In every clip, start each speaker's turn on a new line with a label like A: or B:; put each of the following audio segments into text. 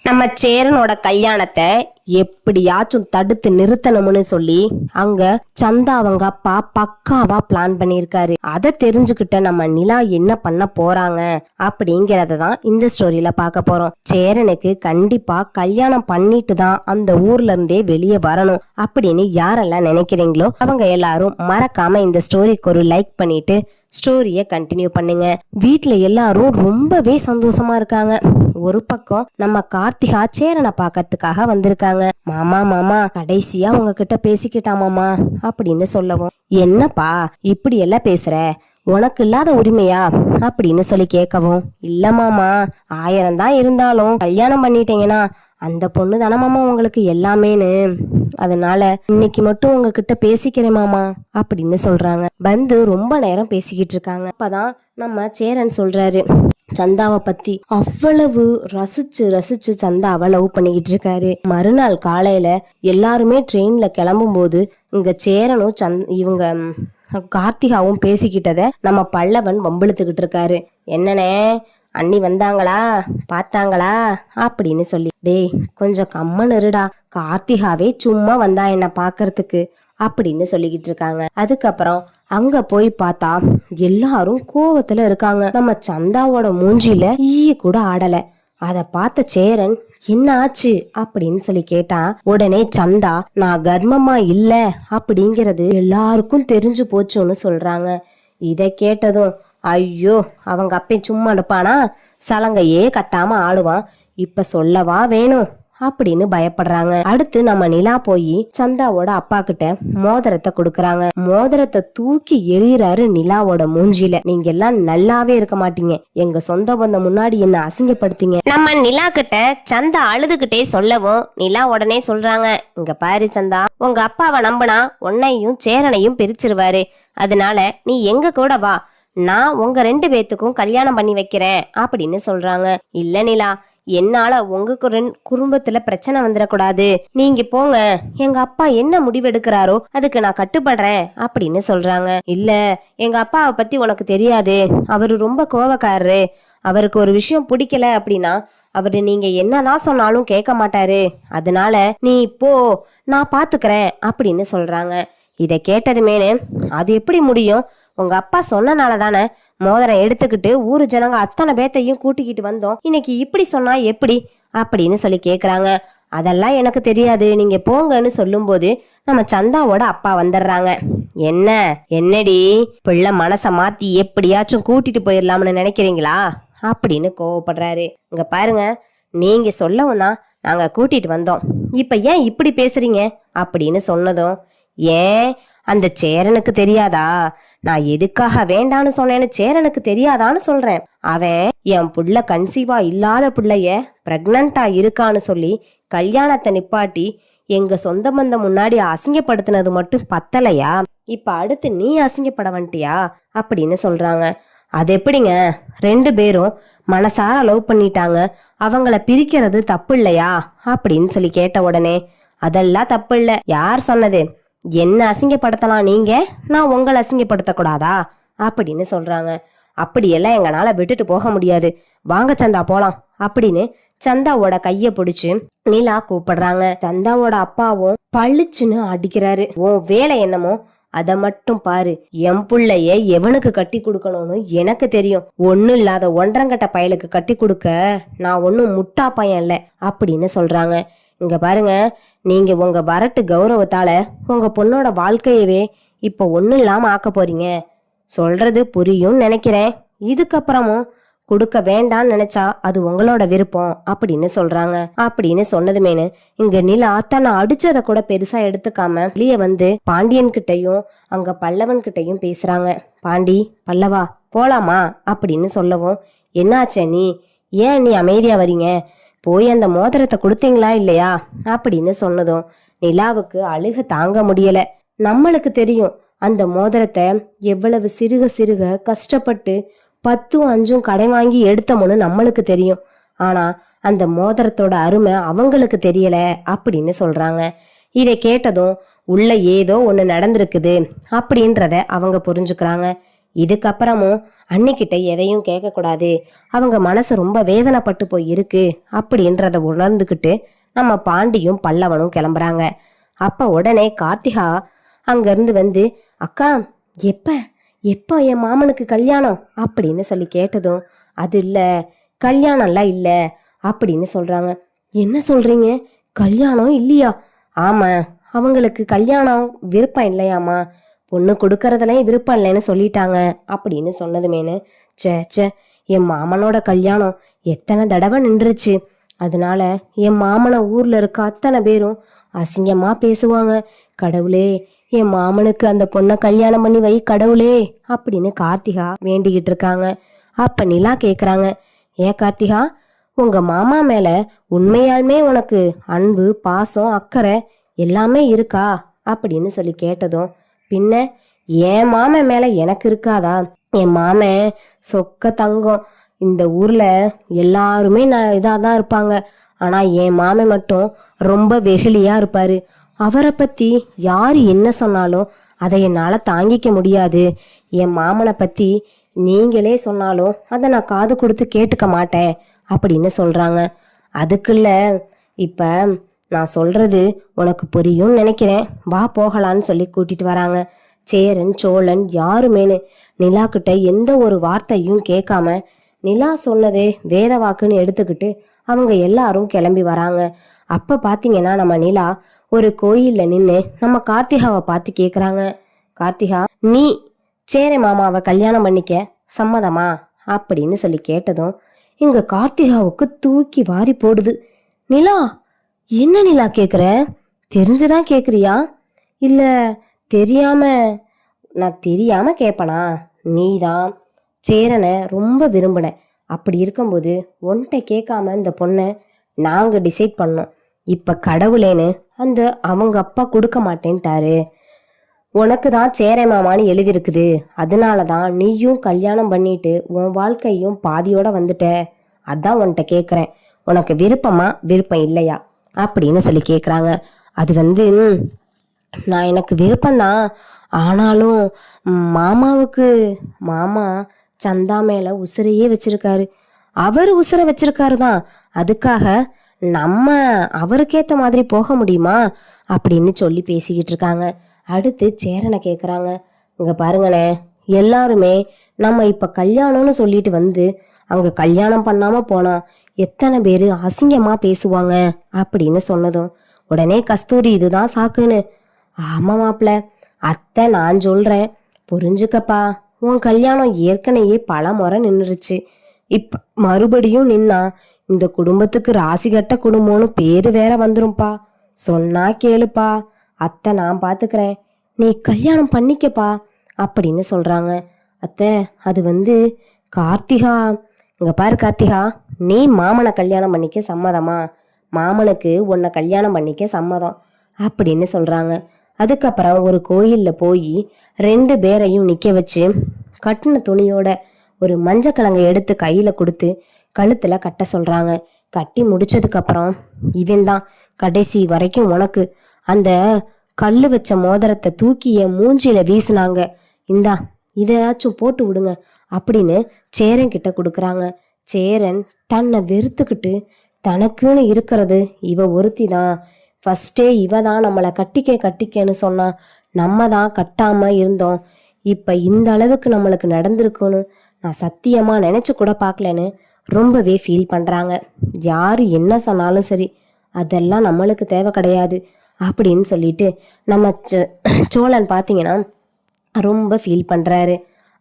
A: நம்ம சேரனோட கல்யாணத்தை எப்படியாச்சும் தடுத்து நிறுத்தணும்னு சொல்லி அங்க சந்தா அவங்க அப்பா பக்காவா பிளான் பண்ணிருக்காரு. அதை தெரிஞ்சுக்கிட்ட நம்ம நிலா என்ன பண்ண போறாங்க அப்படிங்கறத தான் இந்த ஸ்டோரியில பார்க்க போறோம். சேரனுக்கு கண்டிப்பா கல்யாணம் பண்ணிட்டு தான் அந்த ஊர்ல இருந்தே வெளியே வரணும் அப்படின்னு யாரெல்லாம் நினைக்கிறீங்களோ அவங்க எல்லாரும் மறக்காம இந்த ஸ்டோரிக்கு ஒரு லைக் பண்ணிட்டு ஸ்டோரிய கண்டினியூ பண்ணுங்க. வீட்டுல எல்லாரும் ரொம்பவே சந்தோஷமா இருக்காங்க. ஒரு பக்கம் நம்ம கார்த்திகா சேரனை பாக்கிறதுக்காக வந்திருக்காங்க. மாமா மாமா கடைசியா உங்ககிட்ட பேசிக்கிட்டாமாமா அப்படின்னு சொல்லவும், என்னப்பா இப்படி எல்லாம் பேசுற, உனக்கு இல்லாத உரிமையா அப்படின்னு சொல்லி கேட்கவும், இல்ல மாமா 1000 தான் இருந்தாலும் கல்யாணம் பண்ணிட்டீங்கன்னா அந்த பொண்ணு தானே மாமா உங்களுக்கு எல்லாமேன்னு, அதனால இன்னைக்கு மட்டும் உங்ககிட்ட பேசிக்கிறேன் மாமா அப்படின்னு சொல்றாங்க. வந்து ரொம்ப நேரம் பேசிக்கிட்டு இருக்காங்க. அப்பதான் நம்ம சேரன் சொல்றாரு, சந்தாவை பத்தி அவ்வளவு ரசிச்சு ரசிச்சு சந்தாவை லவ் பண்ணிக்கிட்டு இருக்காரு. மறுநாள் காலையில எல்லாருமே ட்ரெயின்ல கிளம்பும் போது இங்க சேரனும் இவங்க கார்த்திகாவும் பேசிக்கிட்டத நம்ம பல்லவன் வம்பிழுத்துக்கிட்டு இருக்காரு. என்னனே அண்ணி வந்தாங்களா பார்த்தாங்களா அப்படின்னு சொல்லி, டேய் கொஞ்சம் கம்மன் இருடா, கார்த்திகாவே சும்மா வந்தா என்ன பாக்குறதுக்கு அப்படின்னு சொல்லிக்கிட்டு இருக்காங்க. அதுக்கப்புறம் அங்க போய் பார்த்தா எல்லாரும் கோவத்துல இருக்காங்க. நம்ம சந்தாவோட மூஞ்சில ஈய கூட ஆடல. அத பார்த்த சேரன் என்ன ஆச்சு அப்படின்னு சொல்லி கேட்டா, உடனே சந்தா நான் கர்ப்பமா இல்ல அப்படிங்கறது எல்லாருக்கும் தெரிஞ்சு போச்சுன்னு சொல்றாங்க. இத கேட்டதும், ஐயோ அவங்க அப்பே சும்மா எடுப்பானா, சலங்கையே கட்டாம ஆடுவான், இப்ப சொல்லவா வேணும் அப்படின்னு பயப்படுறாங்க. அடுத்து நம்ம நிலா போய் சந்தாவோட அப்பா கிட்ட மோதிரத்தை கொடுக்கறாங்க. மோதிரத்தை தூக்கி எறிகிறாரு நிலாவோட மூஞ்சில. நீங்க எல்லாம் நல்லாவே இருக்க மாட்டீங்க, எங்க சொந்த பந்தம் முன்னாடி என்ன அசிங்கப்படுத்தீங்க. நம்ம நிலா கிட்ட சந்தா அழுதுகிட்டே சொல்லவும் நிலா உடனே சொல்றாங்க, இங்க பாரு சந்தா, உங்க அப்பாவை நம்பினா உன்னையும் சேரனையும் பிரிச்சிருவாரு, அதனால நீ எங்க கூட வா, நான் உங்க 2 பேத்துக்கும் கல்யாணம் பண்ணி வைக்கிறேன் அப்படின்னு சொல்றாங்க. இல்ல நிலா, என்னால உங்க குடும்பத்துல பிரச்சனை வந்துடக்கூடாது, நீங்க போங்க, எங்க அப்பா என்ன முடிவெடுக்கிறாரோ அதுக்கு நான் கட்டுப்படுறேன் அப்படின்னு சொல்றாங்க. இல்ல எங்க அப்பாவை பத்தி உனக்கு தெரியாது, அவரு ரொம்ப கோவக்காரரு, அவருக்கு ஒரு விஷயம் பிடிக்கல அப்படின்னா அவரு நீங்க என்னதான் சொன்னாலும் கேட்க மாட்டாரு, அதனால நீ போ, நான் பாத்துக்கிறேன் அப்படின்னு சொல்றாங்க. இத கேட்டதுமேனு, அது எப்படி முடியும், உங்க அப்பா சொன்னனால தானே மோதிரம் எடுத்துக்கிட்டு ஊரு ஜனங்க அத்தனை பேத்தையும் கூட்டிக்கிட்டு வந்தோம், இன்னைக்கு இப்படி சொன்னா எப்படி அப்படின்னு சொல்லி கேக்குறாங்க. அதெல்லாம் எனக்கு தெரியாது, நீங்க போங்கன்னு சொல்லும் போது நம்ம சந்தாவோட அப்பா வந்துடுறாங்க. என்னடி பிள்ளை மனச மாத்தி எப்படியாச்சும் கூட்டிட்டு போயிடலாம்னு நினைக்கிறீங்களா அப்படின்னு கோவப்படுறாரு. இங்க பாருங்க, நீங்க சொல்லவும் தான் நாங்க கூட்டிட்டு வந்தோம், இப்ப ஏன் இப்படி பேசுறீங்க அப்படின்னு சொன்னதும், ஏன் அந்த சேரனுக்கு தெரியாதா, நான் எதுக்காக வேண்டான்னு சொன்னேன்னு சேரனுக்கு தெரியாதான்னு சொல்றேன். அவன் என் புள்ள கன்சீவா இல்லாத புள்ளைய பிரெக்னண்டா இருக்கான்னு சொல்லி கல்யாணத்தை நிப்பாட்டி எங்க சொந்த பந்தம் முன்னாடி அசிங்கப்படுத்தினது மட்டும் பத்தலையா, இப்ப அடுத்து நீ அசிங்கப்பட வந்துட்டியா அப்படின்னு சொல்றாங்க. அது எப்படிங்க, 2 பேரும் மனசார லவ் பண்ணிட்டாங்க, அவங்கள பிரிக்கிறது தப்பு இல்லையா அப்படின்னு சொல்லி கேட்ட உடனே, அதெல்லாம் தப்பு இல்ல, யார் சொன்னது, என்ன அசிங்கப்படுத்தலாம் நீங்க, நான் உங்களை அசிங்கப்படுத்த கூடாதா அப்படின்னு சொல்றாங்க. அப்படியெல்லாம் எங்களால விட்டுட்டு போக முடியாது, வாங்க சந்தா போலாம் அப்படின்னு சந்தாவோட கைய பிடிச்சு நிலா கூப்பிடுறாங்க. சந்தாவோட அப்பாவும் பளிச்சுன்னு அடிக்கிறாரு. உன் வேலை என்னமோ அத மட்டும் பாரு, என் புள்ளைய எவனுக்கு கட்டி கொடுக்கணும்னு எனக்கு தெரியும், ஒன்னும் இல்லாத ஒன்றங்கட்ட பயலுக்கு கட்டி கொடுக்க நான் ஒன்னும் முட்டா பையன் இல்ல அப்படின்னு சொல்றாங்க. இங்க பாருங்க, நீங்க உங்க வரட்டு கௌரவத்தால உங்க பொண்ணோட வாழ்க்கையவே இப்ப ஒன்னும் இல்லாம ஆக்க போறீங்க, சொல்றது புரியும் நினைக்கிறேன், இதுக்கப்புறமும் கொடுக்க வேண்டான்னு நினைச்சா அது உங்களோட விருப்பம் அப்படின்னு சொல்றாங்க. அப்படின்னு சொன்னதுமேனு இங்க நிலா தன்னை அடிச்சதை கூட பெருசா எடுத்துக்காம வெளியே வந்து பாண்டியன் கிட்டையும் அங்க பல்லவன் கிட்டையும் பேசுறாங்க. பாண்டி பல்லவா போலாமா அப்படின்னு சொல்லவும், என்னாச்சே நீ, ஏன் நீ அமைதியா வரீங்க, போய் அந்த மோதிரத்தை கொடுத்தீங்களா இல்லையா அப்படின்னு சொன்னதும் நிலாவுக்கு அழுக தாங்க முடியல. நம்மளுக்கு தெரியும் அந்த மோதிரத்தை எவ்வளவு சிறுக சிறுக கஷ்டப்பட்டு 10 5 கடை வாங்கி எடுத்தோம்னு நம்மளுக்கு தெரியும், ஆனா அந்த மோதிரத்தோட அருமை அவங்களுக்கு தெரியல அப்படின்னு சொல்றாங்க. இதை கேட்டதும் உள்ள ஏதோ ஒண்ணு நடந்திருக்குது அப்படின்றத அவங்க புரிஞ்சுக்கிறாங்க. இதுக்கப்புறமும் அன்னிக்கிட்ட எதையும் கேட்கக்கூடாது, அவங்க மனசு ரொம்ப வேதனைப்பட்டு போய் இருக்கு அப்படின்றத உணர்ந்துக்கிட்டு நம்ம பாண்டியும் பல்லவனும் கிளம்புறாங்க. அப்ப உடனே கார்த்திகா அங்கிருந்து வந்து, அக்கா எப்ப எப்போ என் மாமனுக்கு கல்யாணம் அப்படின்னு சொல்லி கேட்டதும், அது இல்லை, கல்யாணம்லாம் இல்லை அப்படின்னு சொல்றாங்க. என்ன சொல்றீங்க, கல்யாணம் இல்லையா? ஆமா, அவங்களுக்கு கல்யாணம் விருப்பம் இல்லையாமா, பொண்ணு கொடுக்கறதுலையும் விருப்பம் இல்லைன்னு சொல்லிட்டாங்க அப்படின்னு சொன்னதுமேனு, சே என் மாமனோட கல்யாணம் எத்தனை தடவை நின்றுச்சு, அதனால என் மாமனை ஊர்ல இருக்க அத்தனை பேரும் அசிங்கமா பேசுவாங்க, கடவுளே என் மாமனுக்கு அந்த பொண்ணை கல்யாணம் பண்ணி வை கடவுளே அப்படின்னு கார்த்திகா வேண்டிக்கிட்டு இருக்காங்க. அப்ப நிலா கேக்குறாங்க, ஏன் கார்த்திகா, உங்க மாமா மேல உண்மையாலுமே உனக்கு அன்பு பாசம் அக்கறை எல்லாமே இருக்கா அப்படின்னு சொல்லி கேட்டதும், பின்ன என் மாமன் மேல எனக்கு இருக்காதா, என் மாமன் சொக்க தங்கம், இந்த ஊர்ல எல்லாருமே இதாதான் இருப்பாங்க, ஆனா என் மாமன் மட்டும் ரொம்ப வெகுளியா இருப்பாரு, அவரை பத்தி யாரு என்ன சொன்னாலும் அதை என்னால தாங்கிக்க முடியாது, என் மாமனை பத்தி நீங்களே சொன்னாலும் அதை நான் காது கொடுத்து கேட்டுக்க மாட்டேன் அப்படின்னு சொல்றாங்க. அதுக்குள்ள இப்ப நான் சொல்றது உனக்கு புரியும்னு நினைக்கிறேன், வா போகலான்னு சொல்லி கூட்டிட்டு வராங்க. சேரன் சோழன் யாருமேனு நிலா கிட்ட எந்த ஒரு வார்த்தையும் கேட்காம நிலா சொன்னதே வேத வாக்குன்னு எடுத்துக்கிட்டு அவங்க எல்லாரும் கிளம்பி வராங்க. அப்ப பாத்தீங்கன்னா நம்ம நிலா ஒரு கோயில்ல நின்று நம்ம கார்த்திகாவை பார்த்து கேக்குறாங்க, கார்த்திகா நீ சேர மாமாவை கல்யாணம் பண்ணிக்க சம்மதமா அப்படின்னு சொல்லி கேட்டதும் இங்க கார்த்திகாவுக்கு தூக்கி வாரி போடுது. நிலா, என்ன நிலா கேக்குற, தெரிஞ்சுதான் கேக்குறியா இல்ல தெரியாம? நான் தெரியாம கேட்பனா, நீதான் சேரனை ரொம்ப விரும்பின, அப்படி இருக்கும்போது உன்கிட்ட கேட்காம இந்த பொண்ணை நாங்க டிசைட் பண்ணோம், இப்ப கடவுளேன்னு அந்த அவங்க அப்பா கொடுக்க மாட்டேன்ட்டாரு, உனக்கு தான் சேர மாமான்னு எழுதியிருக்குது, அதனாலதான் நீயும் கல்யாணம் பண்ணிட்டு உன் வாழ்க்கையும் பாதியோட வந்துட்ட, அதான் உன்கிட்ட கேக்குறேன், உனக்கு விருப்பமா விருப்பம் இல்லையா அப்படின்னு சொல்லி கேக்குறாங்க. அது நான் எனக்கு விருப்பம்தான், ஆனாலும் மாமா சந்தா மேல உசுரையே வச்சிருக்காரு, அவர் உசுரை வச்சிருக்காரு தான், அதுக்காக நம்ம அவருக்கேத்த மாதிரி போக முடியுமா அப்படின்னு சொல்லி பேசிக்கிட்டு இருக்காங்க. அடுத்து சேரனை கேக்குறாங்க, இங்க பாருங்களே, எல்லாருமே நம்ம இப்ப கல்யாணம்னு சொல்லிட்டு வந்து அங்க கல்யாணம் பண்ணாம போனா எத்தனை பேரு அசிங்கமா பேசுவாங்க அப்படின்னு சொன்னதும் உடனே கஸ்தூரி இதுதான் சாக்குன்னு, ஆமா மாப்பிள்ள, அத்தை நான் சொல்றேன் புரிஞ்சுக்கப்பா, உன் கல்யாணம் ஏற்கனவே பல முறை நின்றுச்சு, இப்ப மறுபடியும் நின்னா இந்த குடும்பத்துக்கு ராசி கட்ட குடும்பம்னு பேரு வேற வந்துரும்பா, சொன்னா கேளுப்பா, அத்தை நான் பாத்துக்கிறேன், நீ கல்யாணம் பண்ணிக்கப்பா அப்படின்னு சொல்றாங்க. அத்தை அது கார்த்திகா, இங்க பாரு கார்த்திகா, நீ மாமனை கல்யாணம் பண்ணிக்க சம்மதமா, மாமனுக்கு உன்னை கல்யாணம் பண்ணிக்க சம்மதம் அப்படின்னு சொல்றாங்க. அதுக்கப்புறம் ஒரு கோயில்ல போய் 2 பேரையும் நிக்க வச்சு கட்டின துணியோட ஒரு மஞ்சக்கிழங்கை எடுத்து கையில கொடுத்து கழுத்துல கட்ட சொல்றாங்க. கட்டி முடிச்சதுக்கு அப்புறம் இவன் தான் கடைசி வரைக்கும் உனக்கு அந்த கல்லு வச்ச மோதிரத்தை தூக்கி என் மூஞ்சில வீசினாங்க, இந்தா இதையாச்சும் போட்டு விடுங்க அப்படின்னு சேரன் கிட்ட கொடுக்குறாங்க. சேரன் தன்னை வெறுத்துக்கிட்டு தனக்குன்னு இருக்கிறது இவ ஒருத்தி தான், ஃபர்ஸ்டே இவ தான் நம்மளை கட்டிக்கன்னு சொன்னா, நம்ம தான் கட்டாம இருந்தோம், இப்ப இந்த அளவுக்கு நம்மளுக்கு நடந்திருக்குன்னு நான் சத்தியமா நினைச்சு கூட பார்க்கலன்னு ரொம்பவே ஃபீல் பண்றாங்க. யாரு என்ன சொன்னாலும் சரி, அதெல்லாம் நம்மளுக்கு தேவை கிடையாது அப்படின்னு சொல்லிட்டு நம்ம சோழன் பாத்தீங்கன்னா ரொம்ப ஃபீல் பண்றாரு.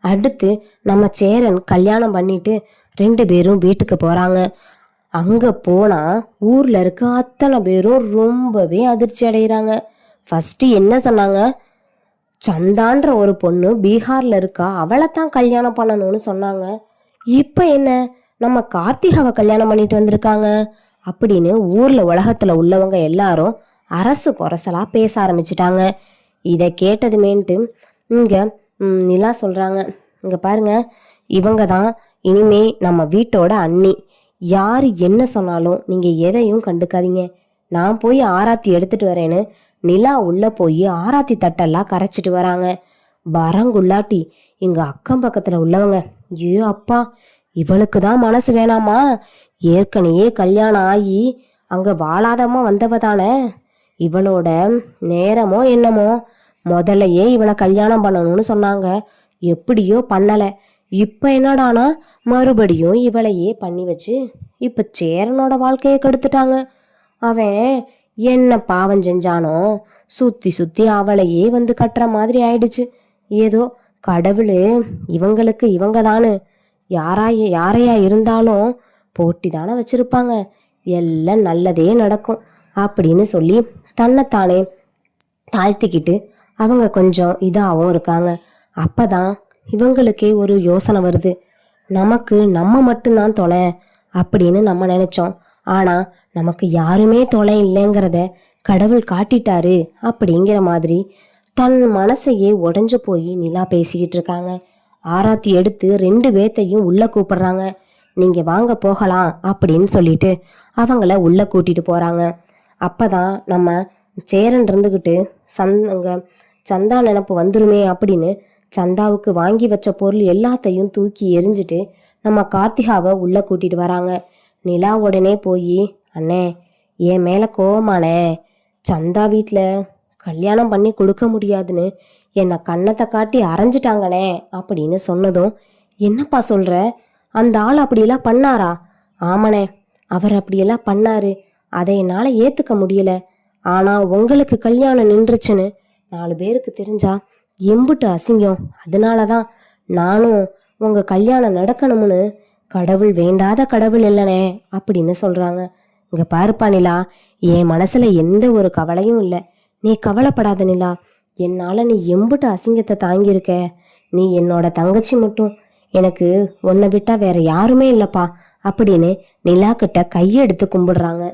A: அடுத்து நம்ம சேரன் கல்யாணம் பண்ணிட்டு 2 பேரும் வீட்டுக்கு போறாங்க. அங்க போனா ஊர்ல இருக்க அத்தனை பேரும் ரொம்பவே அதிர்ச்சி அடைகிறாங்க. ஃபர்ஸ்ட் என்ன சொன்னாங்க, சந்தான்ற ஒரு பொண்ணு பீகார்ல இருக்கா, அவளைத்தான் கல்யாணம் பண்ணணும்னு சொன்னாங்க. இப்ப என்ன, நம்ம கார்த்திகாவை கல்யாணம் பண்ணிட்டு வந்திருக்காங்க அப்படின்னு ஊர்ல உலகத்துல உள்ளவங்க எல்லாரும் அரசு குறைசலா பேச ஆரம்பிச்சிட்டாங்க. இதை கேட்டதுமேன்ட்டு இங்க நிலா சொல்றாங்க, இங்க பாருங்க, இவங்க தான் இனிமே நம்ம வீட்டோட அண்ணி, யாரு என்ன சொன்னாலும் நீங்க எதையும் கண்டுக்காதீங்க, நான் போய் ஆராத்தி எடுத்துட்டு வரேன்னு நிலா உள்ள போய் ஆராத்தி தட்டெல்லாம் கரைச்சிட்டு வராங்க. வரங்குள்ளாட்டி எங்க அக்கம் பக்கத்துல உள்ளவங்க, ஐயோ அப்பா, இவளுக்கு தான் மனசு வேணாமா, ஏற்கனவே கல்யாணம் ஆகி அங்க வாழாதமா வந்தவ தானே, இவளோட நேரமோ என்னமோ முதல்லையே இவளை கல்யாணம் பண்ணணும்னு சொன்னாங்க, எப்படியோ பண்ணல. இப்ப என்னடானா மறுபடியும் இவளையே பண்ணி வச்சு இப்ப சேரனோட வாழ்க்கையை கெடுத்துட்டாங்க. அவன் என்ன பாவம் செஞ்சானோ, சுத்தி சுத்தி அவளையே வந்து கட்டுற மாதிரி ஆயிடுச்சு. ஏதோ கடவுள் இவங்களுக்கு இவங்க தானு யாரையா இருந்தாலும் போட்டி தானே வச்சிருப்பாங்க, எல்லாம் நல்லதே நடக்கும் அப்படின்னு சொல்லி தன்னைத்தானே தாழ்த்திக்கிட்டு அவங்க கொஞ்சம் இதாகவும் இருக்காங்க. அப்பதான் இவங்களுக்கே ஒரு யோசனை வருது, நமக்கு நம்ம மட்டும்தான் துணை அப்படின்னு நம்ம நினைச்சோம், ஆனா நமக்கு யாருமே துணை இல்லைங்கிறத கடவுள் காட்டிட்டாரு அப்படிங்கிற மாதிரி தன் மனசையே உடைஞ்சு போய் நிலா பேசிக்கிட்டு இருக்காங்க. ஆராத்தி எடுத்து 2 பேத்தையும் உள்ள கூப்பிடுறாங்க. நீங்க வாங்க போகலாம் அப்படின்னு சொல்லிட்டு அவங்கள உள்ள கூட்டிட்டு போறாங்க. அப்பதான் நம்ம சேரன் இருந்துகிட்டு அங்க சந்தா நினப்பு வந்துருமே அப்படின்னு சந்தாவுக்கு வாங்கி வச்ச பொருள் எல்லாத்தையும் தூக்கி எரிஞ்சிட்டு நம்ம கார்த்திகாவை உள்ள கூட்டிட்டு வராங்க. நிலா உடனே போய், அண்ணே என் மேல கோவமானே, சந்தா வீட்டில் கல்யாணம் பண்ணி கொடுக்க முடியாதுன்னு என்னை கண்ணத்தை காட்டி அரைஞ்சிட்டாங்கண்ணே அப்படின்னு சொன்னதும், என்னப்பா சொல்ற, அந்த ஆள் அப்படியெல்லாம் பண்ணாரா? ஆமாண்ணே, அவர் அப்படியெல்லாம் பண்ணாரு, அதை என்னால் ஏற்றுக்க முடியல. ஆனால் உங்களுக்கு கல்யாணம் நின்றுச்சுன்னு 4 பேருக்கு தெரிஞ்சா எம்புட்டு அசிங்கம், அதனால தான் நானும் உங்கள் கல்யாணம் நடக்கணும்னு கடவுள் வேண்டாத கடவுள் இல்லைனே அப்படின்னு சொல்கிறாங்க. இங்கே பாருப்பா நிலா, என் மனசில் எந்த ஒரு கவலையும் இல்லை, நீ கவலைப்படாத நிலா. என்னால் நீ எம்புட்டு அசிங்கத்தை தாங்கியிருக்க, நீ என்னோட தங்கச்சி மட்டும், எனக்கு உன்னை விட்டா வேற யாருமே இல்லைப்பா அப்படின்னு நிலா கிட்ட கையெடுத்து கும்பிடுறாங்க.